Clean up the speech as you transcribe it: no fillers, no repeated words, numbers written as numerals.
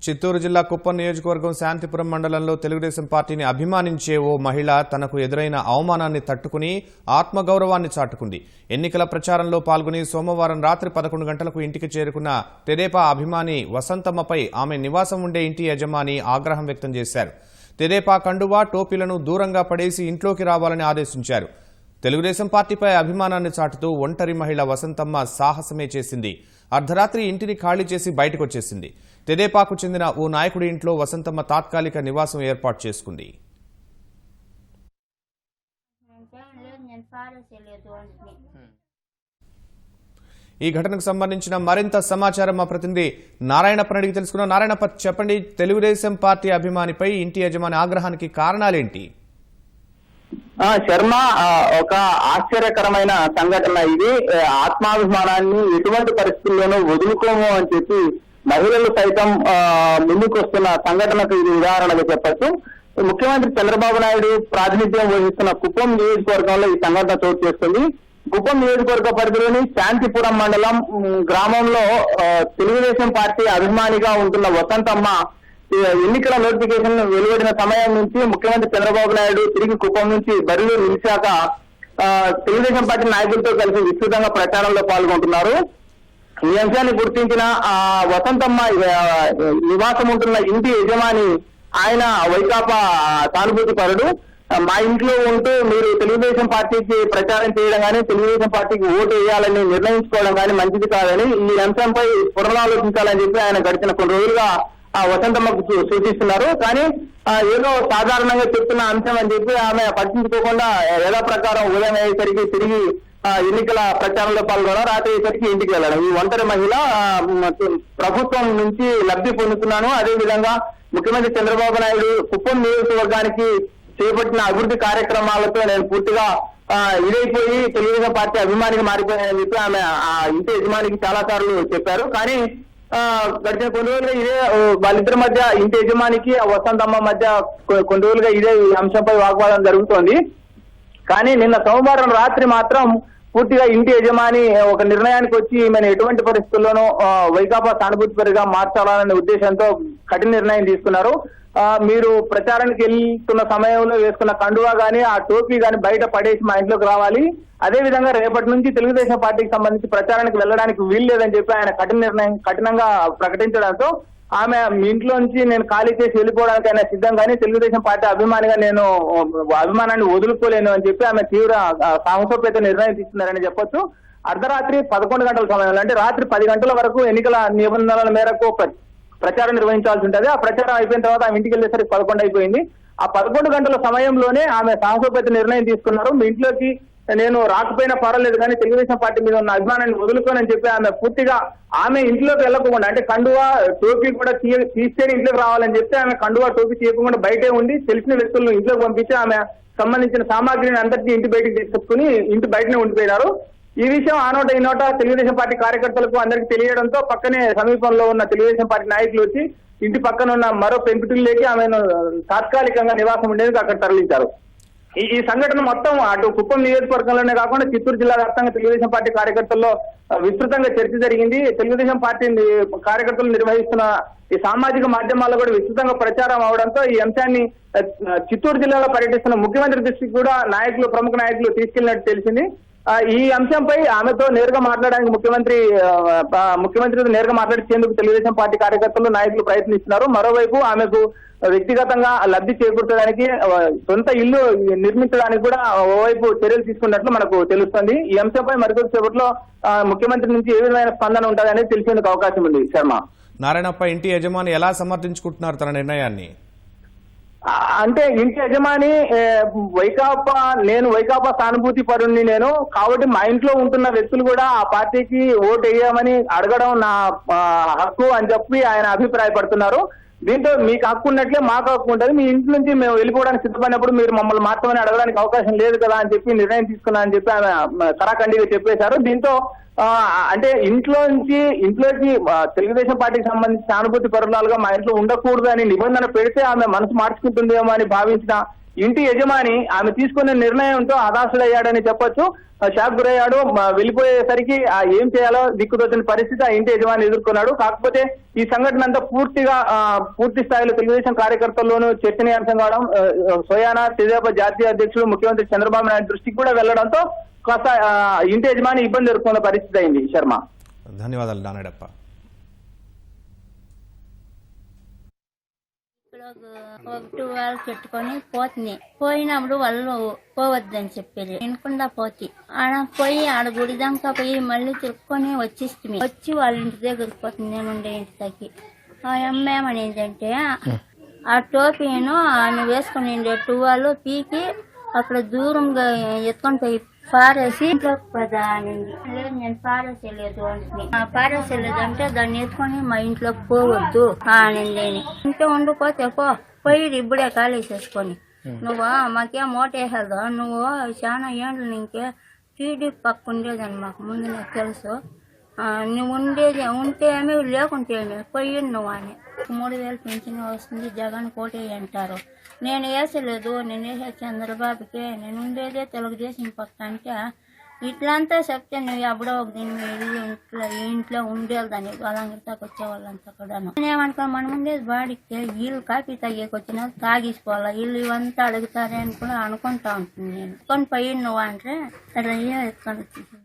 చిత్తూరు జిల్లా కుప్పం నియోజకవర్గం శాంతిపురం మండలంలో తెలుగుదేశం పార్టీని అభిమానించే ఓ మహిళ తనకు ఎదురైన అవమానాన్ని తట్టుకుని ఆత్మగౌరవాన్ని చాటుకుంది. ఎన్నికల ప్రచారంలో పాల్గొని సోమవారం రాత్రి 11 గంటలకు ఇంటికి చేరుకున్న తెదేపా అభిమాని వసంతమ్మపై ఆమె నివాసం ఉండే ఇంటి యజమాని ఆగ్రహం వ్యక్తం చేశారు. తెదేపా కండువా టోపీలను దూరంగా పడేసి ఇంట్లోకి రావాలని ఆదేశించారు. తెలుగుదేశం పార్టీపై అభిమానాన్ని చాటుతూ ఒంటరి మహిళ వసంతమ్మ సాహసమే చేసింది. అర్ధరాత్రి ఇంటిని ఖాళీ చేసి బయటకొచ్చేసింది. తెదేపాకు చెందిన ఓ నాయకుడి ఇంట్లో వసంతమ్మ తాత్కాలిక నివాసం ఏర్పాటు చేసుకుంది. ఈ ఘటనకు సంబంధించిన మరింత సమాచారం మా ప్రతినిధి నారాయణప్ప అడిగి తెలుసుకున్నాం. నారాయణప్ప, చెప్పండి, తెలుగుదేశం పార్టీ అభిమానిపై ఇంటి యజమాని ఆగ్రహానికి కారణాలేంటి? శర్మ, ఒక ఆశ్చర్యకరమైన సంఘటన ఇది. ఆత్మాభిమానాన్ని ఎటువంటి పరిస్థితుల్లోనూ వదులుకోము అని చెప్పి మహిళలు సైతం ముందుకు వస్తున్న సంఘటనకు ఇది ఉదాహరణగా చెప్పచ్చు. ముఖ్యమంత్రి చంద్రబాబు నాయుడు ప్రాతినిధ్యం వహిస్తున్న కుప్పం నియోజకవర్గంలో ఈ సంఘటన చోటు చేసుకుంది. కుప్పం నియోజకవర్గ పరిధిలోని శాంతిపురం మండలం గ్రామంలో తెలుగుదేశం పార్టీ అభిమానిగా ఉంటున్న వసంతమ్మ ఎన్నికల నోటిఫికేషన్ వెలువడిన సమయం నుంచి ముఖ్యమంత్రి చంద్రబాబు నాయుడు తిరిగి కుప్పం నుంచి బరిలో నిలిచాక తెలుగుదేశం పార్టీ నాయకులతో కలిసి విస్తృతంగా ప్రచారంలో పాల్గొంటున్నారు. ఈ అంశాన్ని గుర్తించిన వసంతమ్మ నివాసం ఉంటున్న ఇంటి యజమాని ఆయన వైకాపా సానుభూతి పరుడు. మా ఇంట్లో ఉంటూ మీరు తెలుగుదేశం పార్టీకి ప్రచారం చేయడం కానీ తెలుగుదేశం పార్టీకి ఓటు వేయాలని నిర్ణయించుకోవడం కానీ మంచిది కాదని ఈ అంశంపై పునరాలోచించాలని చెప్పి ఆయన గడిచిన కొన్ని రోజులుగా వసంతమ్మకు సూచిస్తున్నారు. కానీ ఏదో సాధారణంగా చెప్తున్న అంశం అని చెప్పి ఆమె పట్టించుకోకుండా యథాప్రకారం ఉదయం అయ్యేసరికి తిరిగి ఎన్నికల ప్రచారంలో పాల్గొనడం, రాత్రి అయ్యేసరికి ఇంటికి వెళ్ళడం. ఈ ఒంటరి మహిళ ప్రభుత్వం నుంచి లబ్ధి పొందుతున్నాను, అదేవిధంగా ముఖ్యమంత్రి చంద్రబాబు నాయుడు కుప్పం నియోజకవర్గానికి చేపట్టిన అభివృద్ధి కార్యక్రమాలతో నేను పూర్తిగా ఇదైపోయి తెలుగుదేశం పార్టీ అభిమానికి మారిపోయానని చెప్పి ఆమె ఇంటి యజమానికి చాలా సార్లు చెప్పారు. కానీ గడిచిన కొన్ని రోజులుగా ఇదే వాళ్ళిద్దరి మధ్య, ఇంటి యజమానికి వసంతమ్మ మధ్య కొన్ని రోజులుగా ఇదే అంశంపై వాగ్వాదం జరుగుతోంది. కానీ నిన్న సోమవారం రాత్రి మాత్రం పూర్తిగా ఇంటి యజమాని ఒక నిర్ణయానికి వచ్చి ఈమెను ఎటువంటి పరిస్థితుల్లోనూ వైకాపా సానుభూతి పరుగా మార్చాలనే ఉద్దేశంతో కఠిన నిర్ణయం తీసుకున్నారు. మీరు ప్రచారానికి వెళ్తున్న సమయంలో వేసుకున్న కండువా గానీ ఆ టోపీ గానీ బయట పడేసి మా ఇంట్లోకి రావాలి, అదేవిధంగా రేపటి నుంచి తెలుగుదేశం పార్టీకి సంబంధించి ప్రచారానికి వెళ్ళడానికి వీల్లేదని చెప్పి ఆయన కఠినంగా ప్రకటించడంతో ఆమె మీ ఇంట్లో నుంచి నేను ఖాళీ చేసి వెళ్ళిపోవడానికి ఆయన సిద్ధం, కానీ తెలుగుదేశం పార్టీ అభిమానిగా నేను అభిమానాన్ని వదులుకోలేను అని చెప్పి ఆమె తీవ్ర సాహసోపేత నిర్ణయం తీసుకున్నారని చెప్పొచ్చు. అర్ధరాత్రి 11 గంటల సమయంలో, అంటే రాత్రి 10 గంటల వరకు ఎన్నికల నిబంధనల మేరకు ప్రచారం నిర్వహించాల్సి ఉంటుంది. ఆ ప్రచారం అయిపోయిన తర్వాత ఆమె ఇంటికి వెళ్ళేసరికి 11 అయిపోయింది. ఆ 11 గంటల సమయంలోనే ఆమె సాహసోపేత నిర్ణయం తీసుకున్నారు. మీ ఇంట్లోకి నేను రాకపోయినా పర్వాలేదు కానీ తెలుగుదేశం పార్టీ మీద ఉన్న అభిమానాన్ని వదులుకోనని చెప్పి ఆమె పూర్తిగా ఆమె ఇంట్లోకి వెళ్ళకుండా, అంటే కండువా టోపీ కూడా తీస్తేనే ఇంట్లోకి రావాలని చెప్పి ఆమె కండువా టోపీ తీయకుండా బయటే ఉండి తెలిసిన వ్యక్తులను ఇంట్లోకి పంపించి ఆమె సంబంధించిన సామాగ్రిని అంతటినీ ఇంటి బయటకు తీసుకొచ్చుకుని ఇంటి బయటనే ఉండిపోయినారు. ఈ విషయం ఆ నోట ఈ నోట తెలుగుదేశం పార్టీ కార్యకర్తలకు అందరికీ తెలియడంతో పక్కనే సమీపంలో ఉన్న తెలుగుదేశం పార్టీ నాయకులు వచ్చి ఇంటి పక్కన ఉన్న మరో పెంకుటిల్లోకి ఆమెను తాత్కాలికంగా నివాసం ఉండేందుకు అక్కడ తరలించారు. ఈ సంఘటన మొత్తం అటు కుప్పం నియోజకవర్గంలోనే కాకుండా చిత్తూరు జిల్లా వ్యాప్తంగా తెలుగుదేశం పార్టీ కార్యకర్తల్లో విస్తృతంగా చర్చ జరిగింది. తెలుగుదేశం పార్టీ కార్యకర్తలు నిర్వహిస్తున్న ఈ సామాజిక మాధ్యమాల్లో కూడా విస్తృతంగా ప్రచారం అవడంతో ఈ అంశాన్ని చిత్తూరు జిల్లాలో పర్యటిస్తున్న ముఖ్యమంత్రి దృష్టికి కూడా ప్రముఖ నాయకులు తీసుకెళ్లినట్టు తెలిసింది. ఈ అంశంపై ఆమెతో నేరుగా మాట్లాడడానికి ముఖ్యమంత్రితో నేరుగా మాట్లాడించేందుకు తెలుగుదేశం పార్టీ కార్యకర్తలు నాయకులు ప్రయత్నిస్తున్నారు. మరోవైపు ఆమెకు వ్యక్తిగతంగా లబ్ధి చేకూర్చడానికి సొంత ఇల్లు నిర్మించడానికి కూడా ఓవైపు చర్యలు తీసుకున్నట్లు మనకు తెలుస్తుంది. ఈ అంశంపై మరికొద్ది సేపట్లో ముఖ్యమంత్రి నుంచి ఏ విధమైన స్పందన ఉంటుంది అనేది తెలిసేందుకు అవకాశం ఉంది. శర్మ, నారాయణప్ప, ఇంటి యజమాని ఎలా సమర్థించుకుంటున్నారు తన నిర్ణయాన్ని? అంటే ఇంటి యజమాని నేను వైకాపా సానుభూతి పరుణ్ణి నేను కాబట్టి మా ఇంట్లో ఉంటున్న వ్యక్తులు కూడా ఆ పార్టీకి ఓటు వేయమని అడగడం నా హక్కు అని చెప్పి ఆయన అభిప్రాయపడుతున్నారు. దీంతో మీకు హక్కు ఉన్నట్లే మాకు హక్కు ఉంటుంది, మీ ఇంటి నుంచి మేము వెళ్ళిపోవడానికి సిద్ధపడినప్పుడు మీరు మమ్మల్ని మార్చమని అడగడానికి అవకాశం లేదు కదా అని చెప్పి నిర్ణయం తీసుకున్నా అని చెప్పి ఆమె కరాఖండిగా చెప్పేశారు. దీంతో అంటే ఇంట్లోకి తెలుగుదేశం పార్టీకి సంబంధించి సానుభూతి పరులాలుగా మా ఇంట్లో ఉండకూడదు అని నిబంధన పెడితే ఆమె మనసు మార్చుకుంటుందేమో అని భావించిన ఇంటి యజమాని ఆమె తీసుకున్న నిర్ణయంతో హతాశుడయ్యాడని చెప్పొచ్చు. షాక్ గురయ్యాడు. వెళ్ళిపోయేసరికి ఏం చేయాలో దిక్కుదోచని పరిస్థితి ఆ ఇంటి యజమాని ఎదుర్కొన్నాడు. కాకపోతే ఈ సంఘటన అంతా పూర్తి స్థాయిలో తెలుగుదేశం కార్యకర్తల్లోనూ చర్చనీయాంశం కావడం, సోయానా తెదేపా జాతీయ అధ్యక్షుడు ముఖ్యమంత్రి చంద్రబాబు నాయుడు దృష్టికి కూడా వెళ్లడంతో కాస్త ఇంటి యజమాని ఇబ్బంది ఎదుర్కొన్న పరిస్థితి అయింది. శర్మ, ధన్యవాదాలు నారాయణప్ప. ఒక 2 hours పెట్టుకొని పోతుంది. పోయినప్పుడు వాళ్ళు పోవద్దని చెప్పారు. వినకుండా పోతి ఆడ పోయి ఆడ గుడి దాకా పోయి మళ్ళీ తిరుక్కొని వచ్చి వాళ్ళ ఇంటి దగ్గరికి పోతుంది. నేనుండే ఇంటి దగ్గర ఆ అమ్మ ఏమనేదంటే ఆ టోపీను ఆమె వేసుకుని టువాలు పీకి అక్కడ దూరంగా ఎత్తుకొని పోయి పారేసి ఇంట్లోకి పదా అనింది. లేదు నేను పారేసేయలేదు అంటే పారేసేయలేదంటే దాన్ని ఎత్తుకొని మా ఇంట్లోకి పోవద్దు అనింది. ఇంట్లో ఉండిపోతే పోయి ఇప్పుడే కాలేసేసుకొని నువ్వు మాకేం ఓటేసేదా, నువ్వు చాలా ఏండ్లు నీకే టీడీపీ పక్క ఉండేదని మాకు ముందు నాకు తెలుసు. నువ్వు ఉంటే ఏమి లేకుంటే ఏమి పోయి నువ్వు అని 3000 పెన్షన్ వస్తుంది, జగన్ కోటే అంటారు. నేను వేసలేదు, నేను వేసే చంద్రబాబుకే, నేను ఉండేదే తెలుగుదేశం పక్క అంటే ఇట్లంతా చెప్తే నువ్వు ఎప్పుడో ఒక దీని ఇంట్లో ఉండేదాన్ని వాళ్ళందరితాకు వచ్చే వాళ్ళంతా కూడాను. నేనేమనుకో మనం ఉండేది బాడికి వీళ్ళు కాఫీ తాగేకొచ్చినా తాగేసిపోవాలా, వీళ్ళు ఇవంతా అడుగుతారే అని కూడా అనుకుంటా ఉంటుంది. నేను కొని పోయి నువ్వు అంటే అట్లా ఎత్తుకొని వచ్చేసి